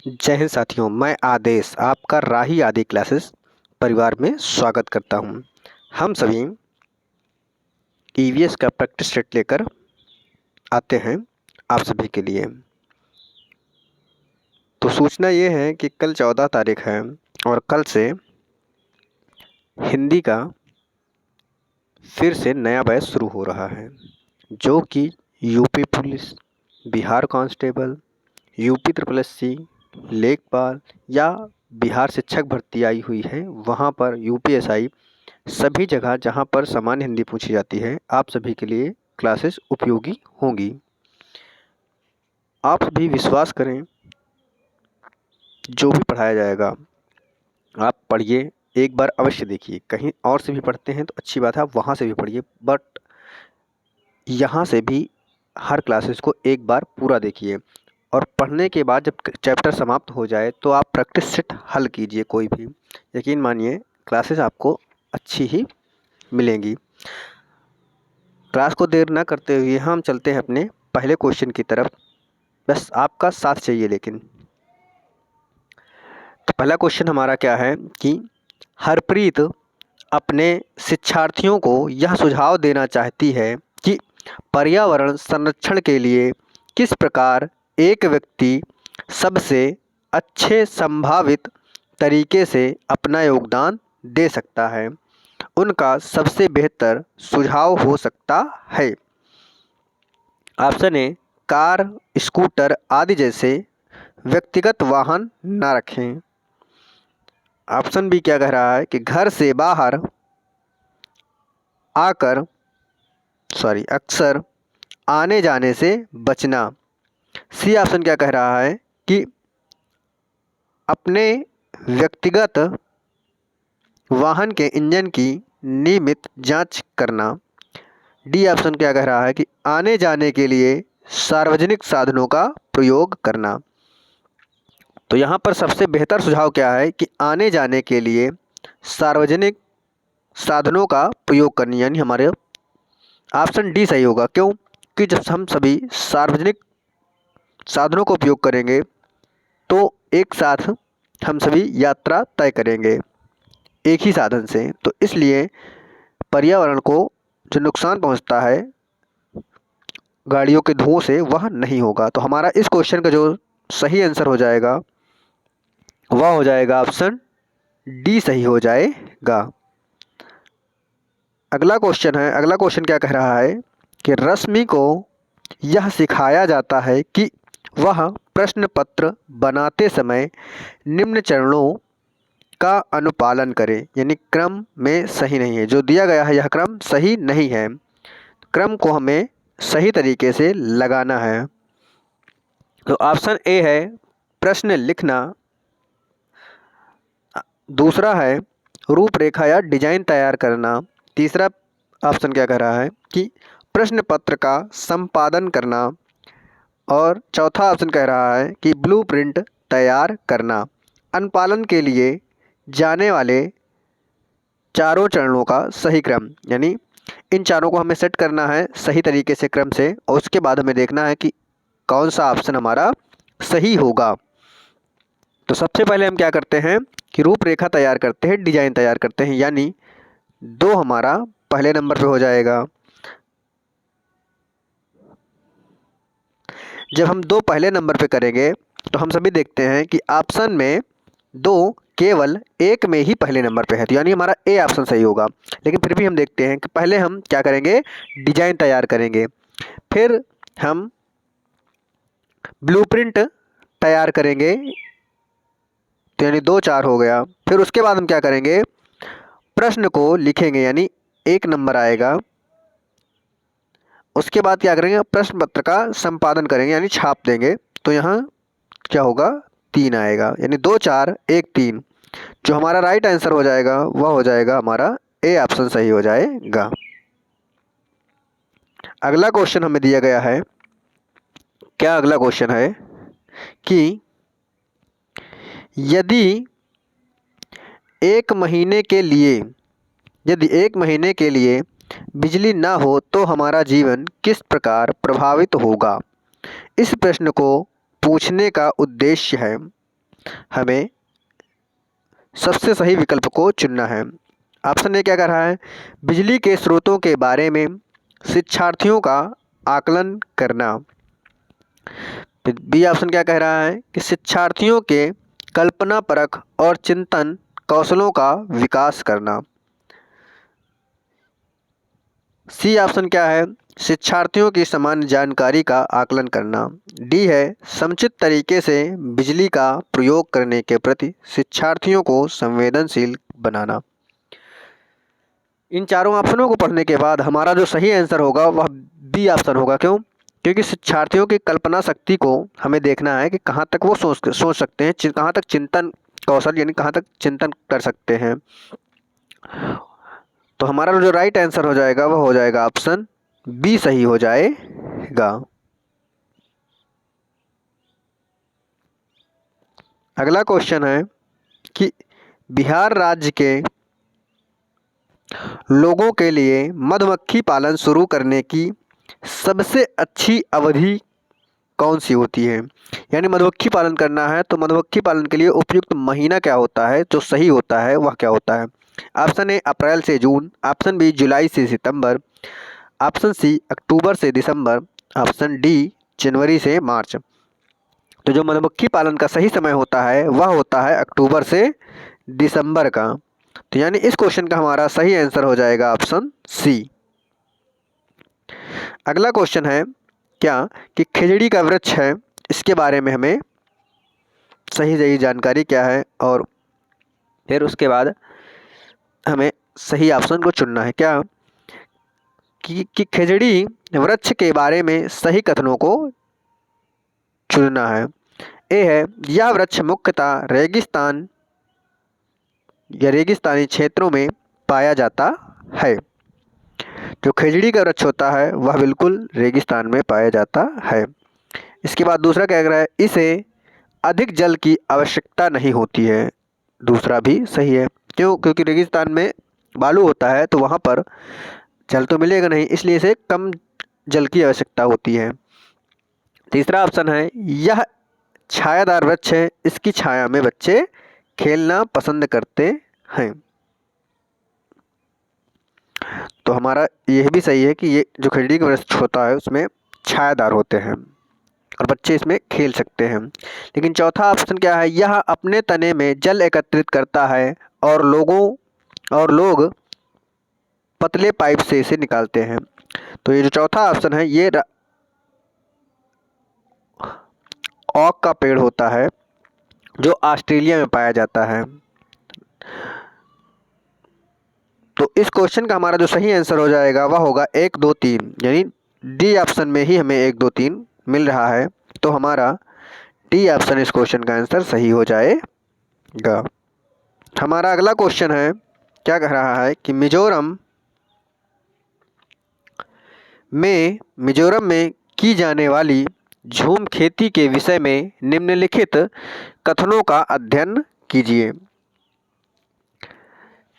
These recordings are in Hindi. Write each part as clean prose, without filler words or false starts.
जय हिंद साथियों, मैं आदेश आपका राही आदि क्लासेस परिवार में स्वागत करता हूं। हम सभी ईवीएस का प्रैक्टिस सेट लेकर आते हैं आप सभी के लिए। तो सूचना ये है कि कल 14 तारीख है और कल से हिंदी का फिर से नया बैच शुरू हो रहा है, जो कि UP police, Bihar constable, UP triple SC, लेखपाल या बिहार शिक्षक भर्ती आई हुई है, वहाँ पर यूपीएसआई सभी जगह जहाँ पर सामान्य हिंदी पूछी जाती है, आप सभी के लिए क्लासेस उपयोगी होंगी। आप भी विश्वास करें, जो भी पढ़ाया जाएगा आप पढ़िए, एक बार अवश्य देखिए। कहीं और से भी पढ़ते हैं तो अच्छी बात है, आप वहाँ से भी पढ़िए, बट यहाँ से भी हर क्लासेस को एक बार पूरा देखिए। और पढ़ने के बाद जब चैप्टर समाप्त हो जाए तो आप प्रैक्टिस सेट हल कीजिए कोई भी। यकीन मानिए क्लासेस आपको अच्छी ही मिलेंगी। क्लास को देर ना करते हुए हम चलते हैं अपने पहले क्वेश्चन की तरफ। बस आपका साथ चाहिए। लेकिन तो पहला क्वेश्चन हमारा क्या है कि हरप्रीत अपने शिक्षार्थियों को यह सुझाव देना चाहती है कि पर्यावरण संरक्षण के लिए किस प्रकार एक व्यक्ति सबसे अच्छे संभावित तरीके से अपना योगदान दे सकता है। उनका सबसे बेहतर सुझाव हो सकता है। ऑप्शन ए, कार, स्कूटर आदि जैसे व्यक्तिगत वाहन न रखें। ऑप्शन बी क्या कह रहा है कि घर से बाहर आकर अक्सर आने जाने से बचना। सी ऑप्शन क्या कह रहा है कि अपने व्यक्तिगत वाहन के इंजन की नियमित जांच करना। डी ऑप्शन क्या कह रहा है कि आने जाने के लिए सार्वजनिक साधनों का प्रयोग करना। तो यहाँ पर सबसे बेहतर सुझाव क्या है कि आने जाने के लिए सार्वजनिक साधनों का प्रयोग करनी, यानी हमारे ऑप्शन डी सही होगा। क्यों? कि जब हम सभी सार्वजनिक साधनों का उपयोग करेंगे तो एक साथ हम सभी यात्रा तय करेंगे एक ही साधन से, तो इसलिए पर्यावरण को जो नुकसान पहुंचता है गाड़ियों के धुओं से वह नहीं होगा। तो हमारा इस क्वेश्चन का जो सही आंसर हो जाएगा वह हो जाएगा ऑप्शन डी सही हो जाएगा। अगला क्वेश्चन क्या कह रहा है कि रश्मि को यह सिखाया जाता है कि वह प्रश्न पत्र बनाते समय निम्न चरणों का अनुपालन करे, यानी क्रम में सही नहीं है। जो दिया गया है यह क्रम सही नहीं है, क्रम को हमें सही तरीके से लगाना है। तो ऑप्शन ए है प्रश्न लिखना, दूसरा है रूपरेखा या डिजाइन तैयार करना, तीसरा ऑप्शन क्या कह रहा है कि प्रश्न पत्र का संपादन करना, और चौथा ऑप्शन कह रहा है कि ब्लूप्रिंट तैयार करना। अनुपालन के लिए जाने वाले चारों चरणों का सही क्रम, यानी इन चारों को हमें सेट करना है सही तरीके से क्रम से, और उसके बाद हमें देखना है कि कौन सा ऑप्शन हमारा सही होगा। तो सबसे पहले हम क्या करते हैं कि रूपरेखा तैयार करते हैं, डिजाइन तैयार करते हैं, यानी दो हमारा पहले नंबर पे हो जाएगा। जब हम दो पहले नंबर पे करेंगे तो हम सभी देखते हैं कि ऑप्शन में दो केवल एक में ही पहले नंबर पे है, तो यानी हमारा ए ऑप्शन सही होगा। लेकिन फिर भी हम देखते हैं कि पहले हम क्या करेंगे, डिजाइन तैयार करेंगे, फिर हम ब्लूप्रिंट तैयार करेंगे, तो यानी 2 4 हो गया। फिर उसके बाद हम क्या करेंगे, प्रश्न को लिखेंगे, यानी 1 नंबर आएगा। उसके बाद क्या करेंगे, प्रश्न पत्र का संपादन करेंगे, यानी छाप देंगे, तो यहाँ क्या होगा, 3 आएगा, यानी 2 4 1 3। जो हमारा राइट आंसर हो जाएगा वह हो जाएगा हमारा ए ऑप्शन सही हो जाएगा। अगला क्वेश्चन हमें दिया गया है, क्या अगला क्वेश्चन है कि यदि एक महीने के लिए बिजली ना हो तो हमारा जीवन किस प्रकार प्रभावित होगा। इस प्रश्न को पूछने का उद्देश्य है हमें सबसे सही विकल्प को चुनना है। ऑप्शन ए क्या कह रहा है, बिजली के स्रोतों के बारे में शिक्षार्थियों का आकलन करना। बी ऑप्शन क्या कह रहा है कि शिक्षार्थियों के कल्पना परख और चिंतन कौशलों का विकास करना। सी ऑप्शन क्या है, शिक्षार्थियों की सामान्य जानकारी का आकलन करना। डी है समुचित तरीके से बिजली का प्रयोग करने के प्रति शिक्षार्थियों को संवेदनशील बनाना। इन चारों ऑप्शनों को पढ़ने के बाद हमारा जो सही आंसर होगा वह बी ऑप्शन होगा। क्यों? क्योंकि शिक्षार्थियों की कल्पना शक्ति को हमें देखना है कि कहाँ तक वो सोच सकते हैं, कहाँ तक चिंतन कौशल यानी कहाँ तक चिंतन कर सकते हैं। तो हमारा जो राइट आंसर हो जाएगा वह हो जाएगा ऑप्शन बी सही हो जाएगा। अगला क्वेश्चन है कि बिहार राज्य के लोगों के लिए मधुमक्खी पालन शुरू करने की सबसे अच्छी अवधि कौन सी होती है। यानी मधुमक्खी पालन करना है तो मधुमक्खी पालन के लिए उपयुक्त महीना क्या होता है, जो सही होता है वह क्या होता है। ऑप्शन ए अप्रैल से जून, ऑप्शन बी जुलाई से सितंबर, ऑप्शन सी अक्टूबर से दिसंबर, ऑप्शन डी जनवरी से मार्च। तो जो मधुमक्खी पालन का सही समय होता है वह होता है अक्टूबर से दिसंबर का। तो यानी इस क्वेश्चन का हमारा सही आंसर हो जाएगा ऑप्शन सी। अगला क्वेश्चन है क्या कि खिजड़ी का वृक्ष है, इसके बारे में हमें सही जानकारी क्या है और फिर उसके बाद हमें सही ऑप्शन को चुनना है। क्या कि खिजड़ी वृक्ष के बारे में सही कथनों को चुनना है। ए है यह वृक्ष मुख्यतः रेगिस्तान या रेगिस्तानी क्षेत्रों में पाया जाता है। जो खिजड़ी का वृक्ष होता है वह बिल्कुल रेगिस्तान में पाया जाता है। इसके बाद दूसरा क्या कह रहा है, इसे अधिक जल की आवश्यकता नहीं होती है। दूसरा भी सही है। क्यों? क्योंकि रेगिस्तान में बालू होता है तो वहाँ पर जल तो मिलेगा नहीं, इसलिए इसे कम जल की आवश्यकता होती है। तीसरा ऑप्शन है यह छायादार वृक्ष है, इसकी छाया में बच्चे खेलना पसंद करते हैं। तो हमारा यह भी सही है कि ये जो खिजड़ी का वृक्ष होता है उसमें छायादार होते हैं और बच्चे इसमें खेल सकते हैं। लेकिन चौथा ऑप्शन क्या है, यह अपने तने में जल एकत्रित करता है और लोग पतले पाइप से इसे निकालते हैं। तो ये जो चौथा ऑप्शन है ये ओक का पेड़ होता है जो ऑस्ट्रेलिया में पाया जाता है। तो इस क्वेश्चन का हमारा जो सही आंसर हो जाएगा वह होगा 1 2 3, यानी डी ऑप्शन में ही हमें 1 2 3 मिल रहा है। तो हमारा डी ऑप्शन इस क्वेश्चन का आंसर सही हो जाएगा। हमारा अगला क्वेश्चन है क्या कह रहा है कि मिजोरम में की जाने वाली झूम खेती के विषय में निम्नलिखित कथनों का अध्ययन कीजिए।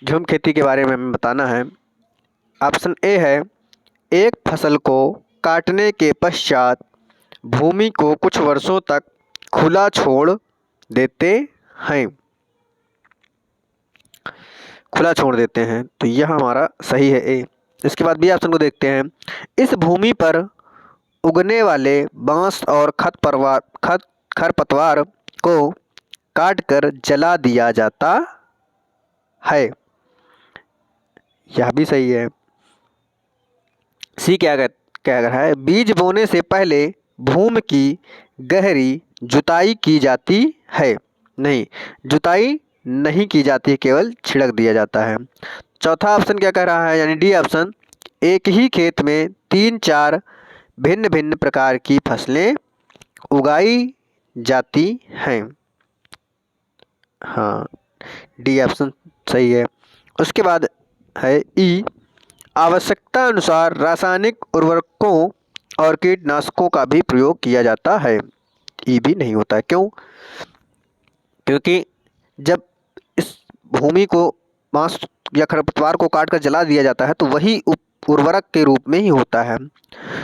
झूम खेती के बारे में हमें बताना है। ऑप्शन ए है एक फसल को काटने के पश्चात भूमि को कुछ वर्षों तक खुला छोड़ देते हैं। तो यह हमारा सही है ए। इसके बाद बी ऑप्शन को देखते हैं, इस भूमि पर उगने वाले बांस और खरपतवार को काटकर जला दिया जाता है। यह भी सही है। सी क्या कह रहा है, बीज बोने से पहले भूमि की गहरी जुताई की जाती है। नहीं, जुताई नहीं की जाती, केवल छिड़क दिया जाता है। चौथा ऑप्शन क्या कह रहा है, यानी डी ऑप्शन, एक ही खेत में 3-4 भिन्न भिन्न प्रकार की फसलें उगाई जाती हैं। हाँ, डी ऑप्शन सही है। उसके बाद है ई, आवश्यकता अनुसार रासायनिक उर्वरकों और कीटनाशकों का भी प्रयोग किया जाता है। ई भी नहीं होता है। क्यों? क्योंकि जब इस भूमि को बांस या खरपतवार को काटकर जला दिया जाता है तो वही उर्वरक के रूप में ही होता है।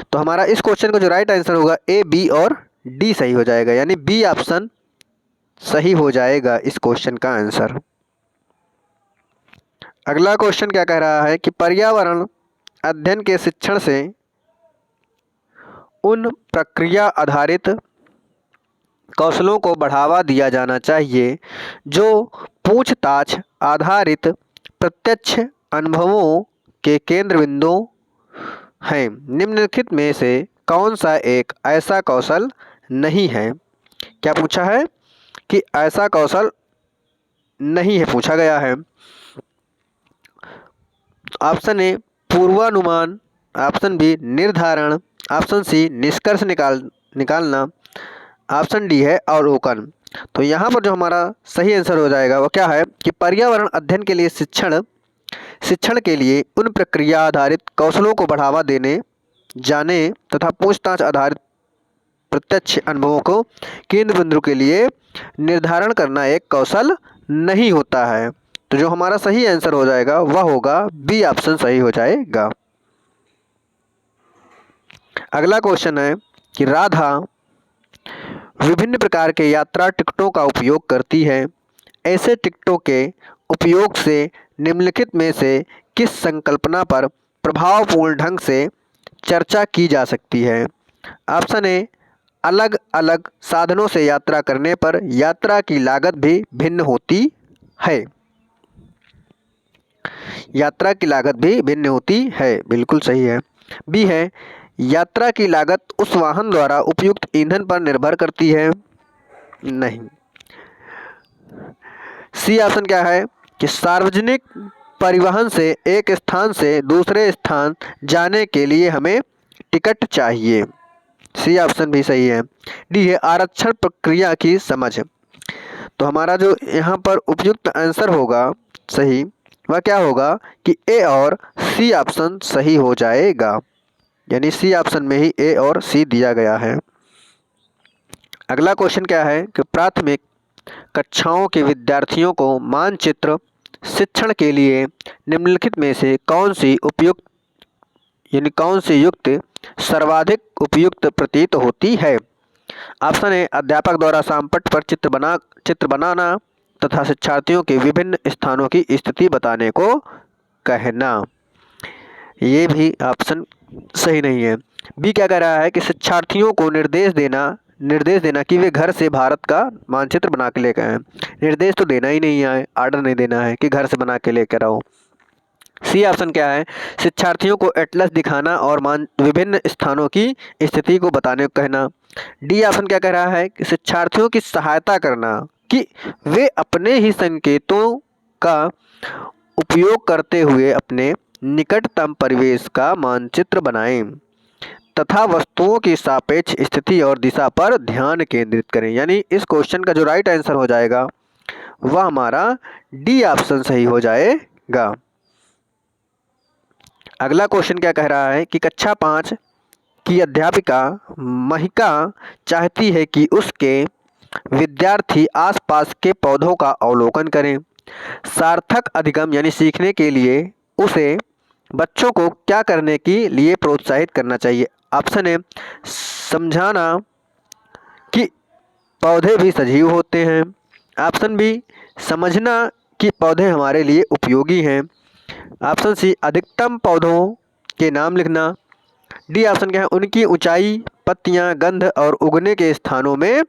तो हमारा इस क्वेश्चन का जो राइट आंसर होगा ए, बी और डी सही हो जाएगा, यानी बी ऑप्शन सही हो जाएगा इस क्वेश्चन का आंसर। अगला क्वेश्चन क्या कह रहा है कि पर्यावरण अध्ययन के शिक्षण से उन प्रक्रिया आधारित कौशलों को बढ़ावा दिया जाना चाहिए जो पूछताछ आधारित प्रत्यक्ष अनुभवों के केंद्र बिंदु हैं। निम्नलिखित में से कौन सा एक ऐसा कौशल नहीं है? क्या पूछा है कि ऐसा कौशल नहीं है, पूछा गया है। ऑप्शन ए पूर्वानुमान, ऑप्शन बी निर्धारण, ऑप्शन सी निष्कर्ष निकालना, ऑप्शन डी है अवलोकन। तो यहाँ पर जो हमारा सही आंसर हो जाएगा वो क्या है कि पर्यावरण अध्ययन के लिए शिक्षण के लिए उन प्रक्रिया आधारित कौशलों को बढ़ावा देने जाने तथा पूछताछ आधारित प्रत्यक्ष अनुभवों को केंद्र बिंदु के लिए निर्धारण करना एक कौशल नहीं होता है। तो जो हमारा सही आंसर हो जाएगा वह होगा बी ऑप्शन सही हो जाएगा। अगला क्वेश्चन है कि राधा विभिन्न प्रकार के यात्रा टिकटों का उपयोग करती है। ऐसे टिकटों के उपयोग से निम्नलिखित में से किस संकल्पना पर प्रभावपूर्ण ढंग से चर्चा की जा सकती है? ऑप्शन ए अलग अलग साधनों से यात्रा करने पर यात्रा की लागत भी भिन्न होती है। यात्रा की लागत भी भिन्न होती है, बिल्कुल सही है। बी है यात्रा की लागत उस वाहन द्वारा उपयुक्त ईंधन पर निर्भर करती है। नहीं। सी ऑप्शन क्या है कि सार्वजनिक परिवहन से एक स्थान से दूसरे स्थान जाने के लिए हमें टिकट चाहिए। सी ऑप्शन भी सही है। डी है आरक्षण प्रक्रिया की समझ। तो हमारा जो यहाँ पर उपयुक्त आंसर होगा सही वह क्या होगा कि ए और सी ऑप्शन सही हो जाएगा, यानी सी ऑप्शन में ही ए और सी दिया गया है। अगला क्वेश्चन क्या है कि प्राथमिक कक्षाओं के विद्यार्थियों को मानचित्र शिक्षण के लिए निम्नलिखित में से कौन सी युक्त सर्वाधिक उपयुक्त प्रतीत होती है? ऑप्शन ए अध्यापक द्वारा सामपट पर चित्र बनाना तथा शिक्षार्थियों के विभिन्न स्थानों की स्थिति बताने को कहना। ये भी ऑप्शन सही नहीं है। बी क्या कह रहा है कि शिक्षार्थियों को निर्देश देना कि वे घर से भारत का मानचित्र बना के लेकर आए। निर्देश तो देना ही नहीं है, ऑर्डर नहीं देना है कि घर से बना के लेकर आओ। सी ऑप्शन क्या है शिक्षार्थियों को एटलस दिखाना और विभिन्न स्थानों की स्थिति को बताने को कहना। डी ऑप्शन क्या कह रहा है कि शिक्षार्थियों की सहायता करना कि वे अपने ही संकेतों का उपयोग करते हुए अपने निकटतम परिवेश का मानचित्र बनाएं तथा वस्तुओं की सापेक्ष स्थिति और दिशा पर ध्यान केंद्रित करें। यानी इस क्वेश्चन का जो राइट आंसर हो जाएगा वह हमारा डी ऑप्शन सही हो जाएगा। अगला क्वेश्चन क्या कह रहा है कि कक्षा 5 की अध्यापिका महिका चाहती है कि उसके विद्यार्थी आसपास के पौधों का अवलोकन करें। सार्थक अधिगम यानी सीखने के लिए उसे बच्चों को क्या करने के लिए प्रोत्साहित करना चाहिए? ऑप्शन ए समझाना कि पौधे भी सजीव होते हैं। ऑप्शन बी समझना कि पौधे हमारे लिए उपयोगी हैं। ऑप्शन सी अधिकतम पौधों के नाम लिखना। डी ऑप्शन क्या है उनकी ऊंचाई, पत्तियां, गंध और उगने के स्थानों में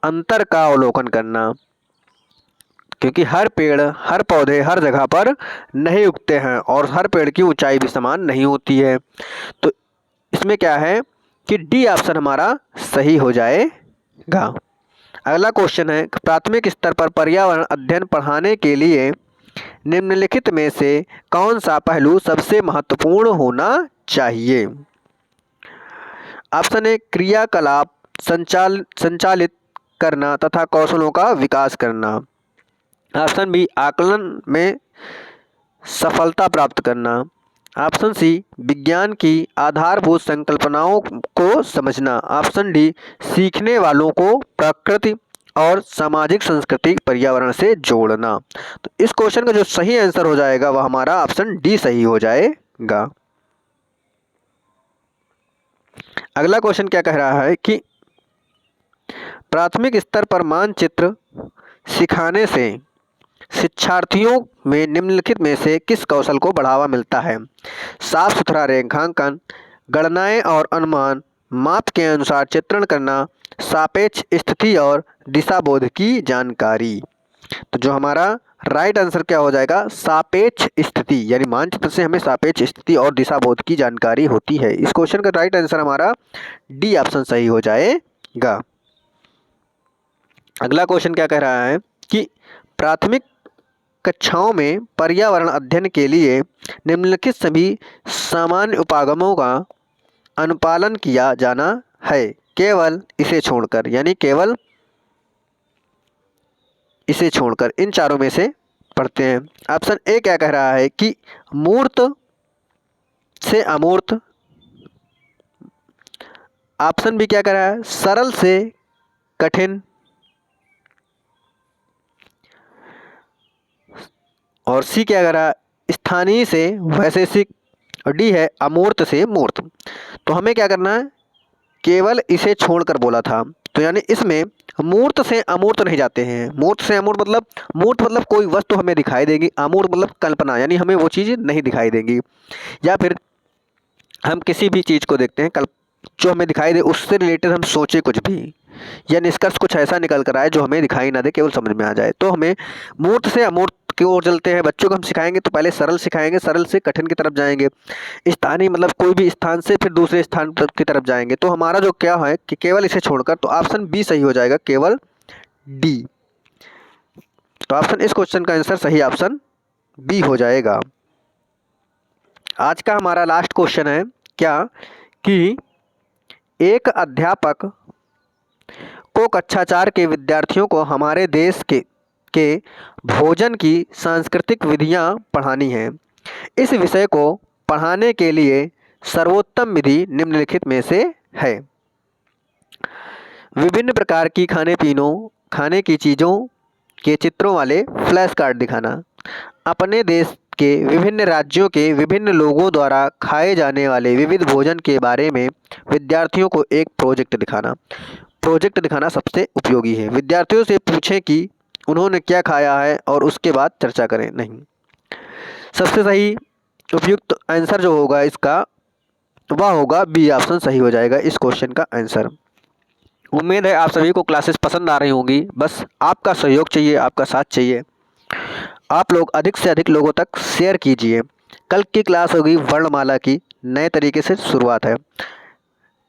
अंतर का अवलोकन करना, क्योंकि हर पेड़ हर पौधे हर जगह पर नहीं उगते हैं और हर पेड़ की ऊंचाई भी समान नहीं होती है। तो इसमें क्या है कि डी ऑप्शन हमारा सही हो जाएगा। अगला क्वेश्चन है प्राथमिक स्तर पर पर्यावरण अध्ययन पढ़ाने के लिए निम्नलिखित में से कौन सा पहलू सबसे महत्वपूर्ण होना चाहिए? ऑप्शन ए क्रियाकलाप संचालित करना तथा कौशलों का विकास करना। ऑप्शन बी आकलन में सफलता प्राप्त करना। ऑप्शन सी विज्ञान की आधारभूत संकल्पनाओं को समझना। ऑप्शन डी सीखने वालों को प्रकृति और सामाजिक संस्कृति पर्यावरण से जोड़ना। तो इस क्वेश्चन का जो सही आंसर हो जाएगा वह हमारा ऑप्शन डी सही हो जाएगा। अगला क्वेश्चन क्या कह रहा है कि प्राथमिक स्तर पर मानचित्र सिखाने से शिक्षार्थियों में निम्नलिखित में से किस कौशल को बढ़ावा मिलता है? साफ सुथरा रेखांकन, गणनाएं और अनुमान, माप के अनुसार चित्रण करना, सापेक्ष स्थिति और दिशाबोध की जानकारी। तो जो हमारा राइट आंसर क्या हो जाएगा? सापेक्ष स्थिति, यानी मानचित्र से हमें सापेक्ष स्थिति और दिशाबोध की जानकारी होती है। इस क्वेश्चन का राइट आंसर हमारा डी ऑप्शन सही हो जाएगा। अगला क्वेश्चन क्या कह रहा है कि प्राथमिक कक्षाओं में पर्यावरण अध्ययन के लिए निम्नलिखित सभी सामान्य उपागमों का अनुपालन किया जाना है, केवल इसे छोड़कर, यानी केवल इसे छोड़कर। इन चारों में से पढ़ते हैं। ऑप्शन ए क्या कह रहा है कि मूर्त से अमूर्त। ऑप्शन बी क्या कह रहा है? सरल से कठिन। और सी क्या कह रहा है? स्थानीय से वैशेषिक। और डी है अमूर्त से मूर्त। तो हमें क्या करना है? केवल इसे छोड़कर बोला था, तो यानी इसमें मूर्त से अमूर्त नहीं जाते हैं। मूर्त से अमूर्त मतलब, मूर्त मतलब कोई वस्तु हमें दिखाई देगी, अमूर्त मतलब कल्पना, यानी हमें वो चीज़ नहीं दिखाई देंगी। या फिर हम किसी भी चीज़ को देखते हैं, जो हमें दिखाई दे उससे रिलेटेड हम सोचे कुछ भी, या निष्कर्ष कुछ ऐसा निकल कर आए जो हमें दिखाई ना दे, केवल समझ में आ जाए। तो हमें मूर्त से अमूर्त की ओर चलते हैं। बच्चों को हम सिखाएंगे तो पहले सरल सिखाएंगे, सरल से कठिन की तरफ जाएंगे। स्थानीय मतलब कोई भी स्थान से फिर दूसरे स्थान की तरफ जाएंगे। तो हमारा जो क्या है कि केवल इसे छोड़कर, तो ऑप्शन बी सही हो जाएगा, केवल डी। तो ऑप्शन, इस क्वेश्चन का आंसर सही ऑप्शन बी हो जाएगा। आज का हमारा लास्ट क्वेश्चन है क्या कि एक अध्यापक को कक्षा 4 के विद्यार्थियों को हमारे देश के भोजन की सांस्कृतिक विधियां पढ़ानी हैं। इस विषय को पढ़ाने के लिए सर्वोत्तम विधि निम्नलिखित में से है। विभिन्न प्रकार की खाने की चीज़ों के चित्रों वाले फ्लैश कार्ड दिखाना, अपने देश के विभिन्न राज्यों के विभिन्न लोगों द्वारा खाए जाने वाले विविध भोजन के बारे में विद्यार्थियों को एक प्रोजेक्ट दिखाना। प्रोजेक्ट दिखाना सबसे उपयोगी है। विद्यार्थियों से पूछें कि उन्होंने क्या खाया है और उसके बाद चर्चा करें। नहीं, सबसे सही उपयुक्त आंसर जो होगा इसका, वह होगा बी ऑप्शन सही हो जाएगा इस क्वेश्चन का आंसर। उम्मीद है आप सभी को क्लासेस पसंद आ रही होंगी। बस आपका सहयोग चाहिए, आपका साथ चाहिए। आप लोग अधिक से अधिक लोगों तक शेयर कीजिए। कल की क्लास होगी वर्णमाला की, नए तरीके से शुरुआत है।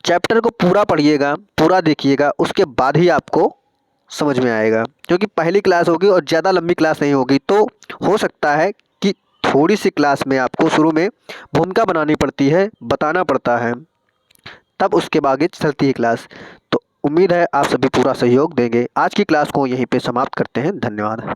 चैप्टर को पूरा पढ़िएगा, पूरा देखिएगा, उसके बाद ही आपको समझ में आएगा। क्योंकि पहली क्लास होगी और ज़्यादा लंबी क्लास नहीं होगी, तो हो सकता है कि थोड़ी सी क्लास में आपको शुरू में भूमिका बनानी पड़ती है, बताना पड़ता है, तब उसके बाद चलती है क्लास। तो उम्मीद है आप सभी पूरा सहयोग देंगे। आज की क्लास को यहीं पे समाप्त करते हैं। धन्यवाद।